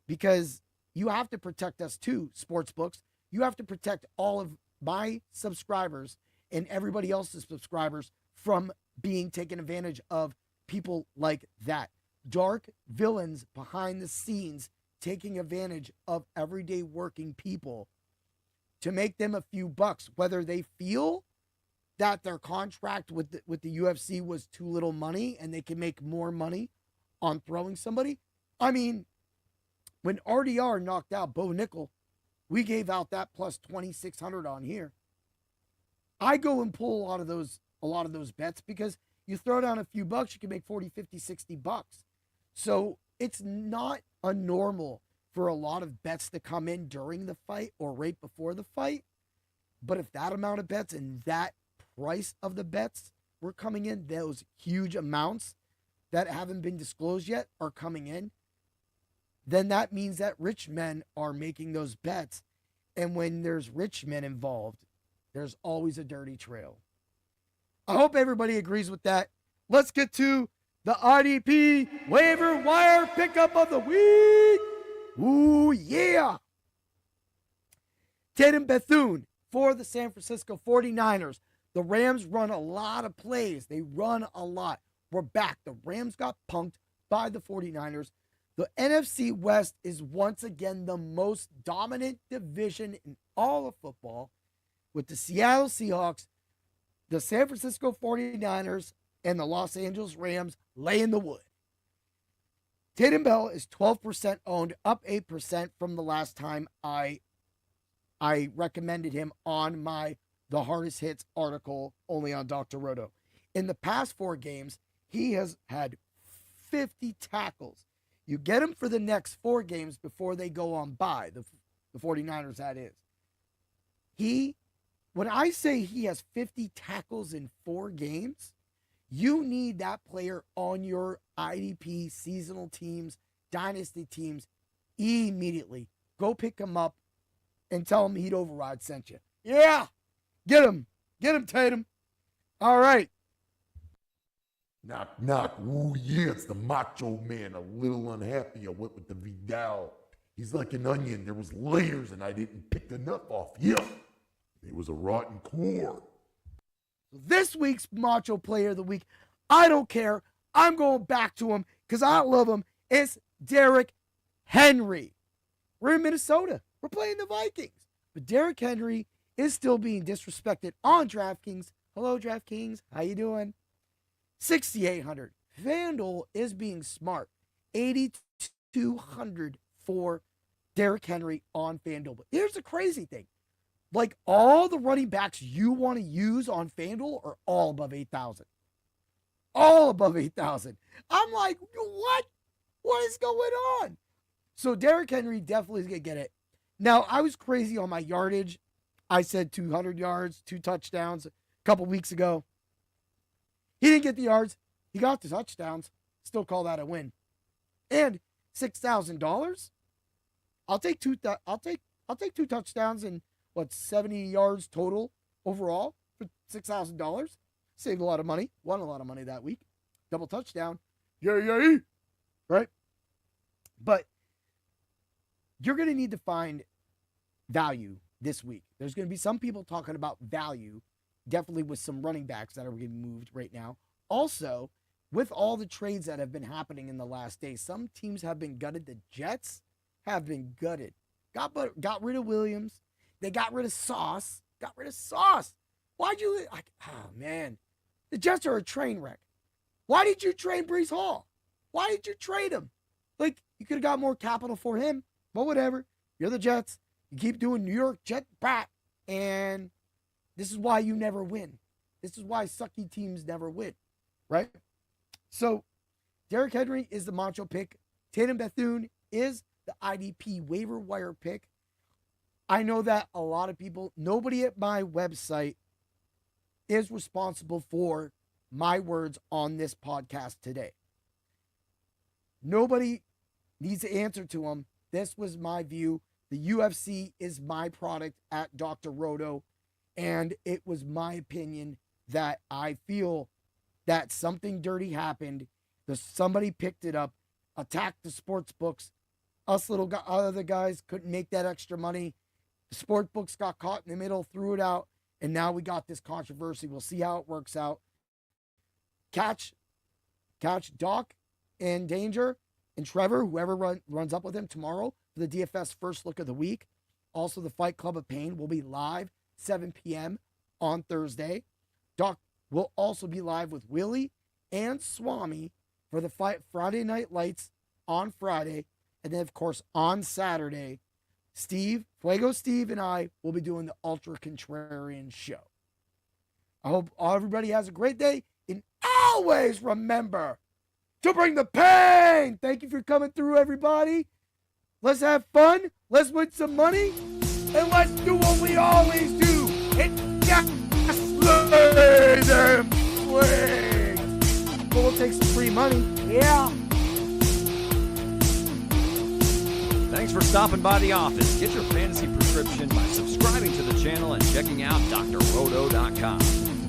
Because, you have to protect us too, sports books. You have to protect all of my subscribers and everybody else's subscribers from being taken advantage of, people like that. Dark villains behind the scenes taking advantage of everyday working people to make them a few bucks, whether they feel that their contract with the UFC was too little money and they can make more money on throwing somebody. I mean, when RDR knocked out Bo Nickel, we gave out that plus 2,600 on here. I go and pull a lot of those bets because you throw down a few bucks, you can make 40, 50, 60 bucks. So it's not unnormal for a lot of bets to come in during the fight or right before the fight. But if that amount of bets and that price of the bets were coming in, those huge amounts that haven't been disclosed yet are coming in, then that means that rich men are making those bets. And when there's rich men involved, there's always a dirty trail. I hope everybody agrees with that. Let's get to the IDP waiver wire pickup of the week. Ooh, yeah. Tatum Bethune for the San Francisco 49ers. The Rams run a lot of plays. They run a lot. We're back. The Rams got punked by the 49ers. The NFC West is once again the most dominant division in all of football, with the Seattle Seahawks, the San Francisco 49ers, and the Los Angeles Rams laying the wood. Tatum Bell is 12% owned, up 8% from the last time I recommended him on my The Hardest Hits article, only on Dr. Roto. In the past 4 games, he has had 50 tackles. You get him for the next 4 games before they go on bye, the 49ers, that is. When I say he has 50 tackles in 4 games, you need that player on your IDP seasonal teams, dynasty teams, immediately. Go pick him up and tell him Heat Override sent you. Yeah, get him. Get him, Tatum. All right. Knock, knock. Ooh, yeah, it's the Macho Man. A little unhappy I went with the Vidal. He's like an onion. There was layers and I didn't pick enough off. Yeah, it was a rotten core. This week's Macho Player of the Week, I don't care. I'm going back to him because I love him. It's Derrick Henry. We're in Minnesota. We're playing the Vikings. But Derrick Henry is still being disrespected on DraftKings. Hello, DraftKings. How you doing? 6,800. FanDuel is being smart. 8,200 for Derrick Henry on FanDuel. But here's the crazy thing. Like, all the running backs you want to use on FanDuel are all above 8,000. All above 8,000. I'm like, what? What is going on? So Derrick Henry definitely is going to get it. Now, I was crazy on my yardage. I said 200 yards, 2 touchdowns a couple weeks ago. He didn't get the yards. He got the touchdowns. Still call that a win. And $6,000. I'll take 2 touchdowns and 70 yards total overall for $6,000. Saved a lot of money. Won a lot of money that week. Double touchdown. Yay. Right? But you're going to need to find value this week. There's going to be some people talking about value, definitely with some running backs that are getting moved right now. Also, with all the trades that have been happening in the last days, some teams have been gutted. The Jets have been gutted. Got rid of Williams. They got rid of Sauce. Why'd you... oh, man. The Jets are a train wreck. Why did you trade Breece Hall? Why did you trade him? Like, you could have got more capital for him. But whatever. You're the Jets. You keep doing New York Jet bat. And this is why you never win. This is why sucky teams never win. Right? So, Derrick Henry is the Macho Pick. Tatum Bethune is the IDP waiver wire pick. I know that a lot of people, nobody at my website is responsible for my words on this podcast today. Nobody needs to answer to them. This was my view. The UFC is my product at Dr. Roto, and it was my opinion that I feel that something dirty happened. Somebody picked it up, attacked the sports books Us other guys couldn't make that extra money. The sport books got caught in the middle, threw it out, and now we got this controversy. We'll see how it works out. Catch Doc and Danger and Trevor, whoever runs up with him tomorrow for the DFS first look of the week. Also, the Fight Club of Pain will be live 7 p.m. on Thursday. Doc will also be live with Willie and Swami for the fight Friday Night Lights on Friday. And then, of course, on Saturday, Fuego Steve and I will be doing the Ultra Contrarian show. I hope everybody has a great day. And always remember to bring the pain. Thank you for coming through, everybody. Let's have fun. Let's win some money. And let's do what we always do. And just lay them swings. But we'll take some free money. Yeah. Thanks for stopping by the office. Get your fantasy prescription by subscribing to the channel and checking out drroto.com.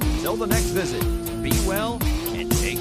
Until the next visit, be well and take